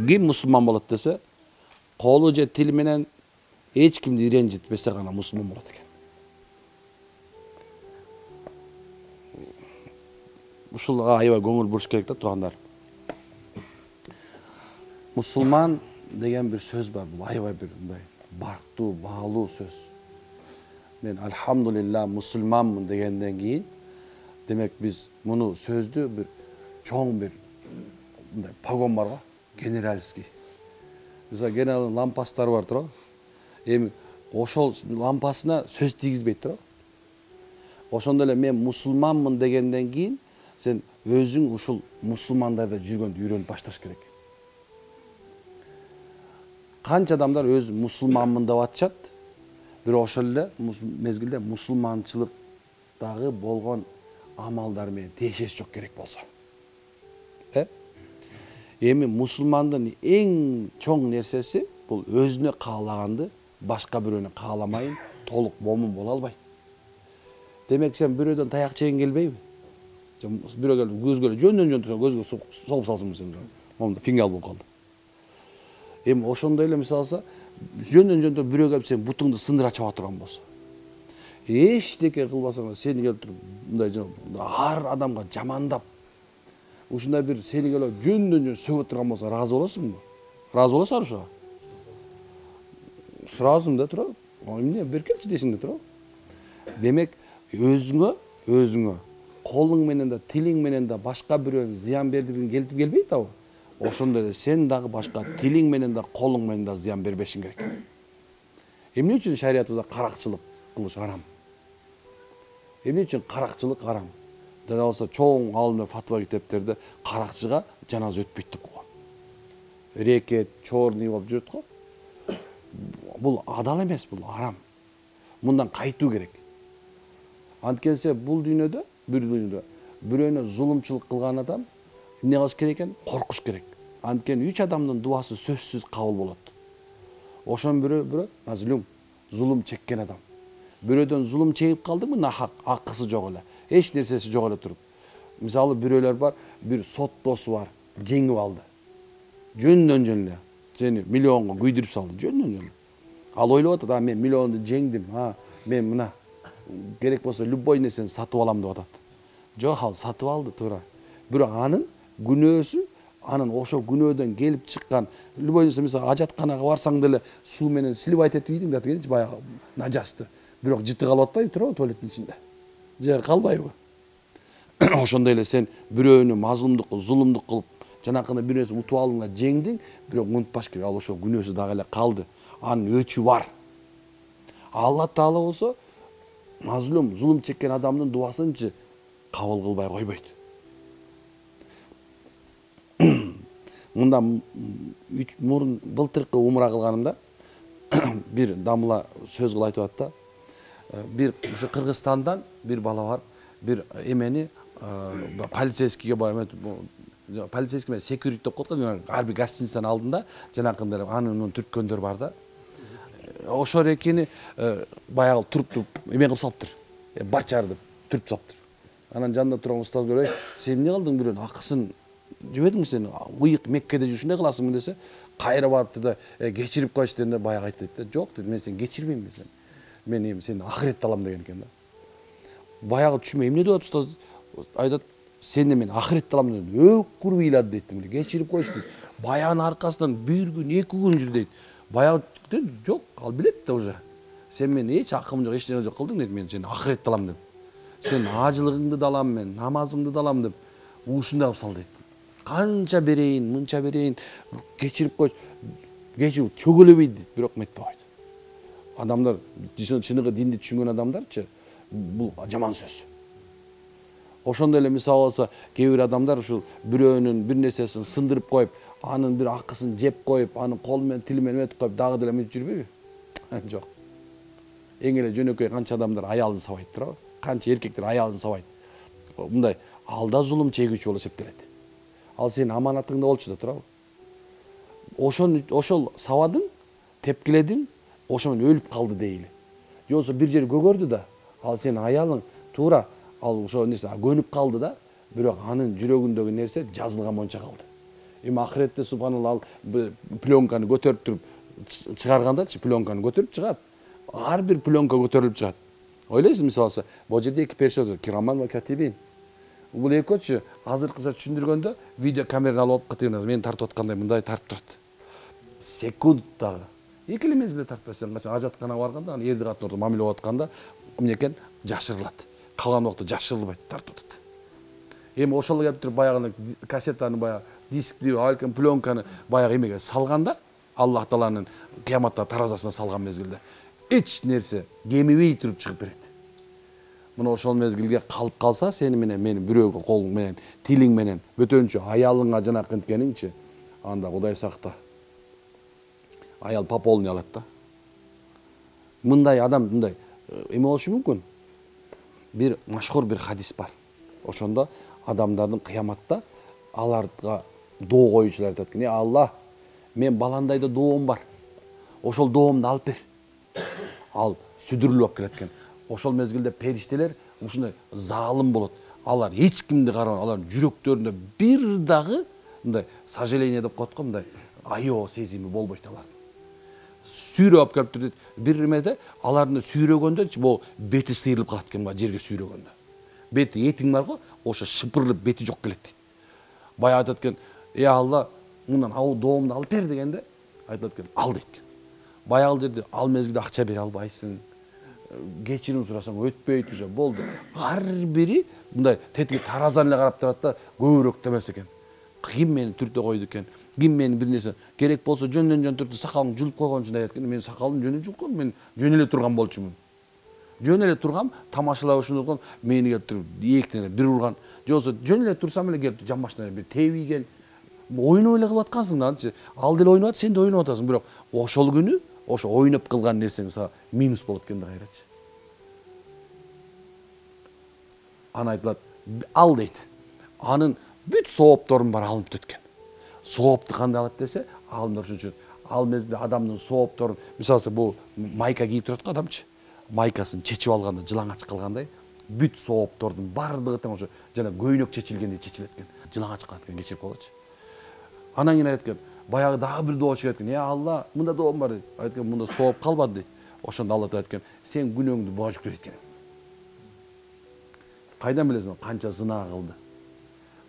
ким мусулман болот десе, колу же тили менен эч кимди ренжитпесе гана мусулман болот экен. Ушулга аябай көңүл буруш керек да туугандар. Мусулман деген бир сөз бар, бул аябай бир мындай барктуу, баалуу сөз. Мен альхамдулилла мусулманмын дегенден кийин, демек биз муну сөздү бир чоң бир мындай погон бар го, генеральский. Мисалы генералдын лампастары бар туурабы? Эми ошол лампасына сөз тийгизбейт туурабы? Ошондой эле мен мусулманмын дегенден кийин сен өзүң ушул мусулмандарда жүргөндү үйрөнүп башташ керек. Канча адамдар өз мусулманмын деп атышат, бирок ошол эле мезгилде мусулманчылыктагы болгон амалдар менен тиешеси жок керек болсо. Эми мусулмандын эң чоң нерсеси бул өзүнө каалаганды башка бирөөнө кааламайын, толук момун боло албайт. Демек сен бирөөдөн таяк жегиң келбейби? Бирөө келип көзгө жөндөн турса көзгө согуп салсың сен. Момунда фингал болуп калды. Эми ошондой эле мисалы жөндөн бирөө келип сен бутуңду сындыра чаба турган болсо, эчтеке кылбасаң сени келип туруп мындай ар адамга жамандап, ушундай бир сени келип жөндөн сөгө турган болсо, ыраазы болосуңбу? Ыраазы болосуңар ошого? Суразым да туруп, эмне беркелчи дейсиң да туруп. Демек өзүңө колуң менен да, тилиң менен да башка бирөөнү зыян бердиргиң келип келбейт абы? Ошондой эле сен дагы башка тилиң менен да, колуң менен да зыян бербешиң керек. Эмне үчүн шариятыбызда каракчылык кылыш арам? Эмне үчүн каракчылык арам? Дал болсо чоң алымдар фатва китептерде каракчыга жаназа өтпөйт деп койгон. Рекет, чорный болуп жүрөт го. Бул адал эмес, бул арам. Мындан кайтуу керек. Анткенсе бул дүйнөдө, бирөөнө зулумчулук кылган адам эмне кылыш керек экен? Коркуш керек. Анткени 3 адамдын дуасы сөзсүз кабыл болот. Ошон бирөө мазлум, зулум чеккен адам. Бирөөдөн зулум чегип калдымы, нахак, акысы жок эле. Эч нерсеси жок эле туруп. Мисалы бирөөлөр бар, бир соттосу бар, жеңип алды. Жөндөн эле сени миллионго күйдүрүп салды, жөндөн. Ал ойлоп атат, мен миллионду жеңдим, мен мына керек болсо любой нерсени сатып алам деп атат. Жок, ал сатып алды туура. Бирок анын күнөөсү, анын ошол күнөөдөн келип чыккан любой нерсе, мисалы ажатканага барсаң деле суу менен силип айтып ийдиң да дегенчи баягы нажасты. Бирок жыты калып атпайбы туурабы туалеттин ичинде? Же калбайбы? Ошондой эле сен бирөөнү мазлумдук, зулумдук кылып, жанакыны бир нерсе утуп алдың да жеңдиң, бирок унутпаш керек, ал ошол күнөөсү дагы эле калды. Анын өчү бар. Алла Таала болсо мазлум, зулум чеккен адамдын дуасынчы кабыл кылбай койбойт. Мында мурун былтыркы умра кылганымда бир дамла сөз кылып айтып атты. Бир ушу Кыргызстандан бир бала бар, бир эмени полицейскийге полицейский менен секьюрити деп коет го, ар бир гостиницанын алдында жанакындай анын түрткөндөр бар да. Ошо рекени баягы туруп эме кылып салыптыр. Бачар деп түртүп салыптыр. Анан жанында турган устаз көрөй, сен эмне кылдың бирөөнүн акысын жебедиңби сен? Уйык Меккеде жүрүшүндөй кыласыңбы десе, кайра барыптыр да кечирип койчу дегенде баягы айтты да, жок деди, мен сени кечирбейм мен сени. Мен эми сени ахиретте алам деген экен да. Баягы түшүнбөй эмне деп атат устаз? Айтат, сени мен ахиретте алам деп өкүрүп ыйлады дейт, кечирип койчу дейт. Баягынын аркасынан бир күн, 2 күн жүрдү дейт. Баягы жок, ал билет да уже. Сен мен эч акым жок, эч нерсе жок кылдың дейт, мен сени ахиретте алам деп. Сен ажылыгыңды да алам мен, намазыңды да алам деп ушундай кылып сал дейт. Канча берейин, мынча берейин, кечирип койчу. Кечирип чөгөлөбөйт дейт, бирок метпей койду. Адамдар, чыныгы динди түшүнгөн адамдарчы, бул жаман сөз. Ошондой эле мисалы болсо, кээ бир адамдар ушул бирөөнүн бир нерсесин сындырып коюп, анын бир акысын жеп коюп, анын колу менен тили менен өтүп коюп, дагы деле мынтип жүрбөйбү? Жок. Эң эле жөнөкөй канча адамдар аялын сабайт туурабы? Канча эркектер аялын сабайт. Мындай алда зулум чегүүчү болуп эсептелет. Ал сенин аманатыңда болчу да туурабы? Ошол сабадың, тепкиледиң, ошо менен өлүп калды дейли. Же болсо бир жери көгөрдү да, ал сенин аялың туура, ал ошо нерсе көнүп калды да, бирок анын жүрөгүндөгү нерсе жазылган боюнча калды. Эми ахиретте субханалла ал пленканы көтөрүп туруп чыгаргандачы, пленканы көтөрүп чыгат. Ар бир пленка көтөрүлүп чыгат. Ойлойсуз мисалы, бул жерде эки персона, кираман ва катибин. Бул экөөчү азыркыча түшүндүргөндө видео камераны алып кытыгына мени тартып аткандай мындай тартып турат. Секундтагы. Эки эле мезгилде тартпай, сен качан ажатканага барганда, аны эрди катын ортодо мамиле кылып атканда эмнекен жашырылат. Калган убакта жашырылбайт, тартып атат. Эми ошол келип туруп баягы кассетаны баягы дискти, алкан пленканы баягы эмеге салганда, Аллах Тааланын кыяматта таразасына салган мезгилде эч нерсе кемибей туруп чыгып берет. Мына ошол мезгилге калып калса, сени менен мени бирөөгө колуң менен, тилиң менен, бөтөнчө аялыңа жанакы инткениңчи, анда Кудай сакта. Аял по полной алат да. Мындай адам мындай эме болушу мүмкүн. Бир машхур бир хадис бар. Ошондо адамдардын кыяматта аларга доо коюучулар айтат экен: Алла, мен баландайда доом бар. Ошол доомду алып бер. Ал сүдүрүлүп алып келет экен. Ошол мезгилде периштелер ушундай залым болот. Алар эч кимди карабай, алардын жүрөктөрүндө бир дагы мындай сожаление деп коет го, мындай аябоо сезими болбойт алардын. Сүйрөп алып келип туруп бир эмеде алардын сүйрөгөндө бул бети сыйрылып калат экен, жерге сүйрөгөндө. Бети этиң бар го, ошо шыпырылып бети жок келет дейт. Бая айтат экен: Алла, мындан доомду алып бер дегенде айтат экен: ал дейт. Баягы жерде ал мезгилде акча бере албайсың, кечирим сурасаң өтпөйт, уже болду. Ар бири мындай тетиги таразаны эле карап турат да, көбүрөөк демес экен. Ким мени түртө койду экен? Ким мени бир нерсе керек болсо жөндөн жөн түртүп сакалыңды жулуп койгон үчүн айтат экен. Мен сакалымды жөнү жулком, мен жөн эле турган болчумун. Жөн эле тургам, тамашалап ушундуктан мени келип туруп ийектен бир урган. Же болсо жөн эле турсам эле келип жамбаштан бир тебийген. Ойноп эле кылып аткансың да, анчы. Ал деле ойноп атат, сен да ойноп атасың, бирок ошол күнү ошо ойноп кылган нерсең сага минус болот экен да кайрачы. Аны айтылат: ал дейт. Анын бүт соопторун бар алынып өткөн. Соопту кандай алат десе, алымдар үчүн ал мезгилде адамдын соопторун, мисалы бул майка кийип турат го адамчы. Майкасын чечип алганда жылаңач калгандай, бүт сооптордун бардыгы тең ошо жана көйнөк чечилгендей чечилет экен. Жылаңач калат экен, кечирип койгочу. Анан кийин айтат экен, баягы дагы бир доо чыгат экен: Алла, мында доом бар дейт. Айтат экен: мында сооп калбады дейт. Ошондо Алла айтат экен: сен күнөөңдү буга жүктөйт экен. Кайдан билесиң канча зына кылды,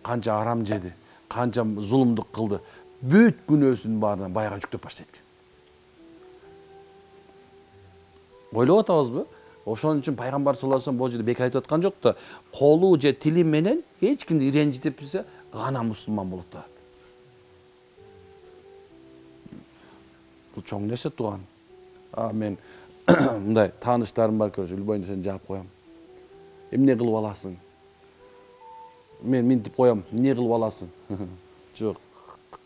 канча арам жеди, канча зулумдук кылды, бүт күнөөсүнүн баарына баягы жүктөп баштайт экен. Ойлоп атабызбы? Ошон үчүн пайгамбар саллаллаху алейхи вассалам бул жерде бекер айтып аткан жок да, колу же тили менен эч кимди ренжитип билсе, гана мусулман болот да. Бул чоң нерсе тууган. Мен мындай тааныштарым бар, көрсө любой нерсени жаап коем. Эмне кылып аласың? Мен минтип коем, эмне кылып аласың? Жок,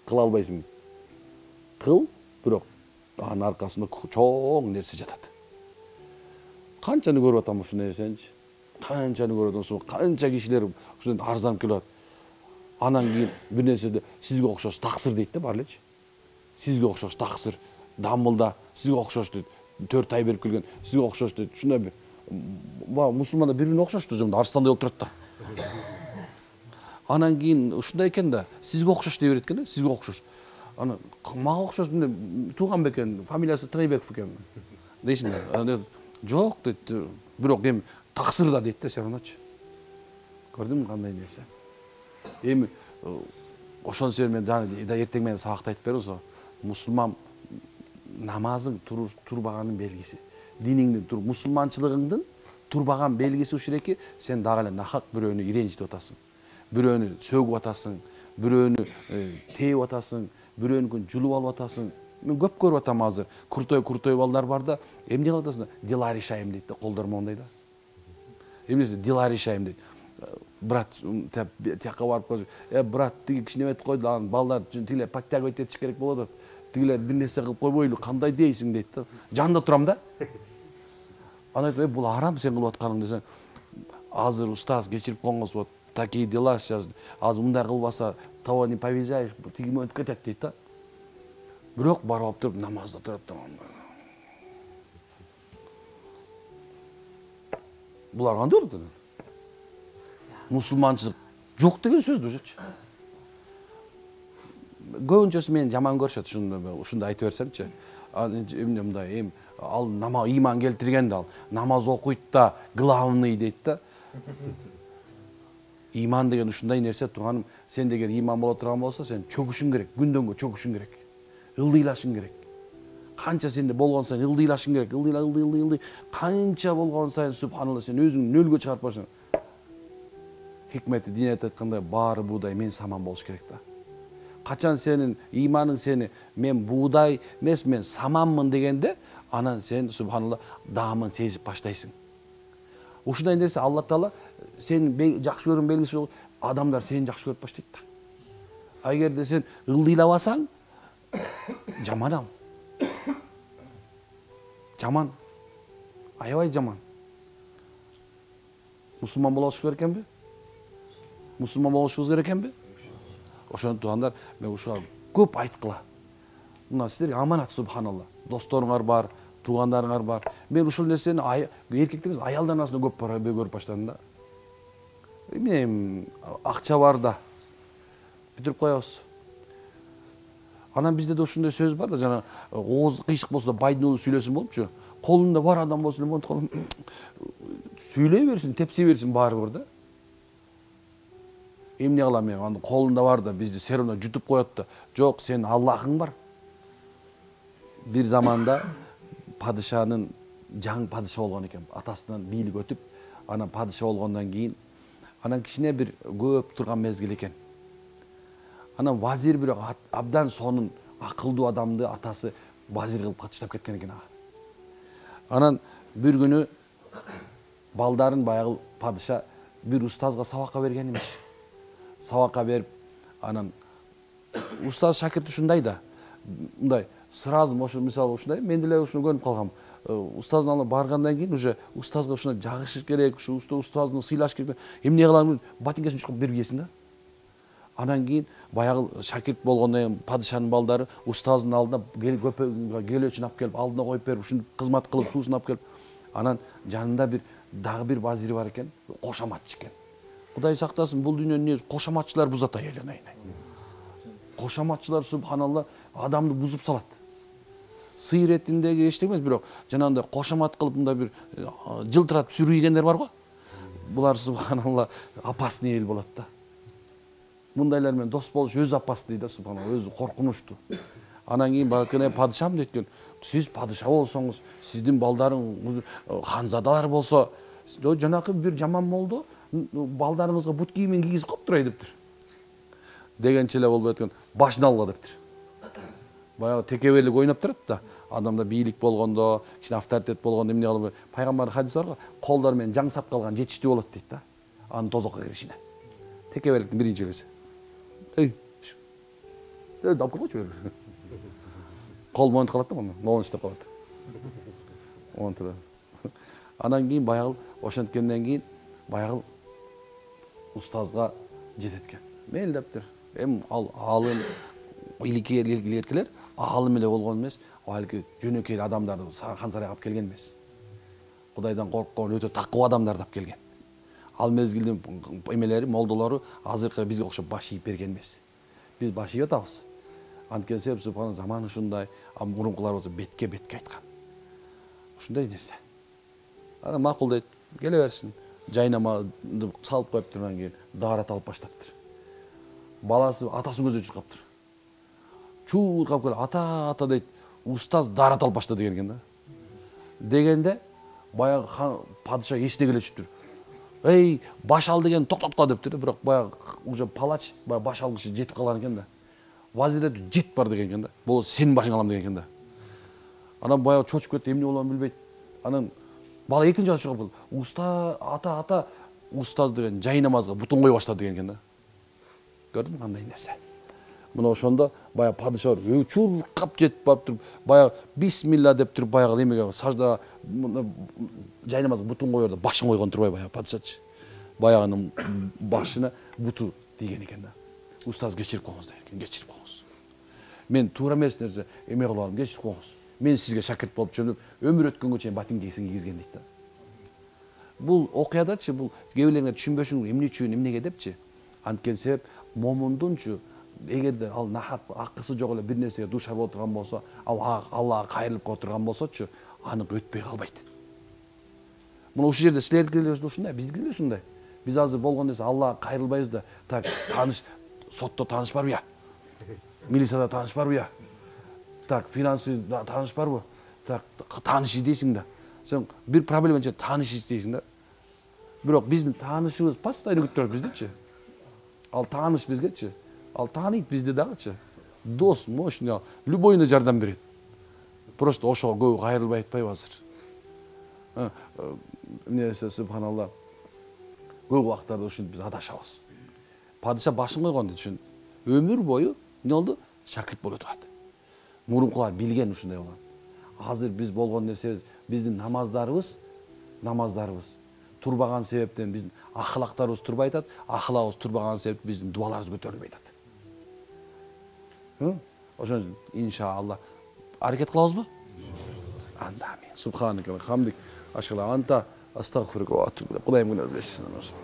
кыла албайсың. Кыл, бирок анын аркасында чоң нерсе жатат. Канчаны көрүп атам ушул нерсеничи? Канчаны көрүп атам, канча кишилер ушундан арызданып келип атат. Анан кийин бир нерседе сизге окшош таксыр дейт да, бар элечи. Сизге окшош таксыр, дамылда сизге окшош дейт. 4 ай берип келген, сизге окшош дейт. Ушундай бир мусулмандар бири-бирине окшош да, жомда арстандай болуп турат да. Анан кийин ушундай экен да, сизге окшош дей берет экен да, сизге окшош. Аны мага окшош, мына тууган бекен, фамилиясы Трейбеков экен. Дейсиң да. Жок дейт, бирок эми таксыр да дейт да, все равночу. Көрдүңбү кандай нерсе? Эми ошон себептен мен жана эртең менен сабакта айтып беребиз. Мусулман намазың турбаганын белгиси. Диниңдин мусулманчылыгыңдын турбаган белгиси ушул эки, сен дагы эле нахак бирөөнү иренжитип атасың. Бирөөнү сөгүп атасың, бирөөнү тээп атасың, бирөөнүкүн жулуп алып атасың. Мен көп көрүп атам азыр. Куртой балдар бар да, эмне кылып атасың? Дела решаем дейт да, колдор моундай да. Эмнеси дела решаем дейт. Брат, тияка барып койсо, брат, тиги киши неметип койду, анан балдар тигилер подтягивать этиш керек болот. Тигилер бир нерсе кылып койбойлу, кандай дейсиң дейт да. Жанында турам да. Анан айтып, бул арам сен кылып атканың десең, азыр устаз кечирип коңуз, вот такие дела сейчас, азыр мындай кылбаса, того не повязаешь, тиги өтүп кетет дейт да. Бирок барып алып туруп намазда турат да. Булар кандай болот экен? Мусулманчылык жок деген сөз да ошочу. көбүнчөсү мени жаман көрүшөт, ушундай айтып берсемчи. Эмне мындай, ал ыйман келтирген да, ал намаз окуйт да, главный дейт да. Иман деген ушундай нерсе, тууганым. Сен деген иман боло турган болсо, сен чөгүшүң керек, күндөнгө чөгүшүң керек. Ылдыйлашың керек. Канча сенде болгон сайын ылдыйлашың керек. Ылдый. Канча болгон сайын субханалла сен өзүңдү нөлгө чыгарып барсаң. Хикмети динет айткандай баары буудай, мен саман болуш керек да. Качан сенин иманың сени мен буудай эмес, мен саманмын дегенде, анан сен субханалла даамын сезип баштайсың. Ушундай нерсе Алла Таала сен жакшы көргөн белгиси жок, адамдар сени жакшы көрүп баштайт да. Эгерде сен ылдыйлабасаң, жаман ал. Жаман. Аябай жаман. Мусулман болуш керек экенби? Мусулман болушубуз керек экенби? Ошондо туугандар, мен ушуга көп айткыла. Мына силерге аманат субханалла. Досторуңар бар, туугандарыңар бар. Мен ушул нерсени эркектерибиз аялдардын арасында көп көрүп баштадым да. Эмне акча бар да. Бүтүрүп коебуз. Анан бизде да ушундай сөз бар да, жана ооз кыйшык болсо да байдын уулу сүйлөсүн болупчу. Колунда бар адам болсун, монтип сүйлөй берсин, тепсе берсин баары бир да. Эмне кылам мен? Аны колунда бар да, бизди все равно жутуп коет да. Жок, сен Аллахың бар. Бир заманда падышанын жаңы падыша болгон экен. Атасынан бийлик өтүп, анан падыша болгондон кийин, анан кичине бир көп турган мезгил экен. Анан вазир бирок абдан сонун акылдуу адамды атасы вазир кылып катыштап кеткен экен ага. Анан бир күнү балдарын баягы падыша бир устазга сабакка берген эмес. Сабакка берип, анан устаз шакирт ушундай да, мындай сразу мисалы ушундай, мен деле ушуну көрүп калгам. Устаздын алдына баргандан кийин уже устазга ушуна жагышыш керек, ушу устазды сыйлаш керек. Эмне кылам? Ботинкесин чукуп берип ийесиң да. Анан кийин баягы шакирт болгондон кийин падышанын балдары устаздын алдына келөөчүн алып келип, алдына коюп берип, ушуну кызмат кылып, суусун алып келип, анан жанында дагы бир вазир бар экен, кошаматчы экен. Кудай сактасын, бул дүйнөнүн негизи кошаматчылар бузат айланайын. Кошаматчылар субханалла адамды бузуп салат. Сыйыр этиндеги эчтеке эмес, бирок жанагындай кошамат кылып мындай бир жылтыратып сүрүйгендер бар го. Булар субханалла опасный эл болот да. Мындайлар менен дос болуш өзү опасный да, субханалла, өзү коркунучтуу. Анан кийин балкыне падышам дейт, сиз падыша болсоңуз, сиздин балдарың ханзадалар болсо, жанакы бир жаман молдо балдарыңызга бут кийимин кийгизип коюп турай дептир. Дегенче эле болуп аткан, башын алгыла дептир. Баягы текеберлик ойноп турат да. Адамда бийлик болгондо, кичине авторитет болгондо эмне кылып, пайгамбардын хадиси бар го, колдор менен жаңсап калган жетиштүү болот дейт да. Анын тозокко киришине. Текеберликтин биринчи белгиси. Алып койчу. Кол монтип калат да, монтип калат. Монтип. Анан кийин баягы ошенткенден кийин баягы устазга жетет экен. Мел дептир. Ал алым иликелер алым эле болгон эмес, балки жөнөкөй адамдарды хансарайга алып келген эмес. Кудайдан корккон өтө такуу адамдарды алып келген. Ал мезгилдин эмелери, молдолору азыркы бизге окшоп баш ийип берген эмес. Биз баш ийип атабыз. Анткени себеп субхан заман ушундай, мурункулар болсо бетке айткан. Ушундай нерсе. Ана макул дейт, келе берсин. Жайнаманы салып коюп тургандан кийин даарат алып баштаптыр. Баласы атасын көзү чуркаптыр. Чуркап келип, ата дейт, устаз даарат алып баштады деген экен да. Дегенде баягы падыша эсине келе түшүптүр. Эй, баш ал деген токтотко дептир, бирок баягы уже палач баш алгычы жетип калган экен да. Вазирде жет бар деген экен да. Болсо сенин башыңа алам деген экен да. Анан баягы чочуп кетти, эмне болоорун билбейт. Анан бала экинчи жолу чыгып калды. Уста, ата, устаз деген жай намазга бутун кое баштады деген экен да. Көрдүңбү кандай нерсе? Мына ошондо баягы падыша чуркап жетип барып туруп, баягы бисмилла деп туруп баягы эмеге сажда жай намазга бутун коерде башын койгон турбай баягы падышачы. Баягынын башына буту тийген экен да. Устаз кечирип коюңуз деген, кечирип коюңуз. Мен туура эмес нерсе эме кылып алдым, кечирип коюңуз. Мен сизге шакирт болуп жүрүп, өмүр өткөнгө чейин ботинкесин кийгизген дейт да. Бул окуядачы, бул кээ бирлерге түшүнбөшүң эмне үчүн, эмнеге депчи. Анткени себеп момундунчу эгерде ал нахак акысы жок эле бир нерсеге душар болуп турган болсо, ал Аллага кайрылып кое турган болсочу, аны өтпөй калбайт. Мына ушул жерде силердики деле ушундай, биздики деле ушундай. Биз азыр болгон нерсе Аллага кайрылбайбыз да, так тааныш, сотто тааныш барбы я? Милицияда тааныш барбы я? Так, финансы тааныш барбы? Так, тааныш издейсиң да. Сен бир проблема менен тааныш издейсиң да. Бирок биздин таанышыбыз постоянно күтүп турат биздичи. Ал тааныш бизгечи. Ал тааныйт бизди дагычы. Дос, мощный, любойуна жардам берет. Просто ошого көбү кайрылбай атпайбы азыр. Эмнесе субханалла. Көп убактарда ушинтип биз адашабыз. Падыша башын койгон үчүн өмүр бою эмне болду? Шакирт боло турат. Мурункулар билген ушундай болгон. Азыр биз болгон нерсебиз, биздин намаздарыбыз турбаган себептен биздин ахлактарыбыз турбай атат, ахлагыбыз турбаган себептен биздин дубаларыбыз көтөрүлбөй атат. Ошон үчүн иншалла аракет кылабызбы? Анда амин. Субханака ва хамдик. Ашхала анта астагфирука ва атубу илейк. Кудайым күнөөбүздү кечирсин.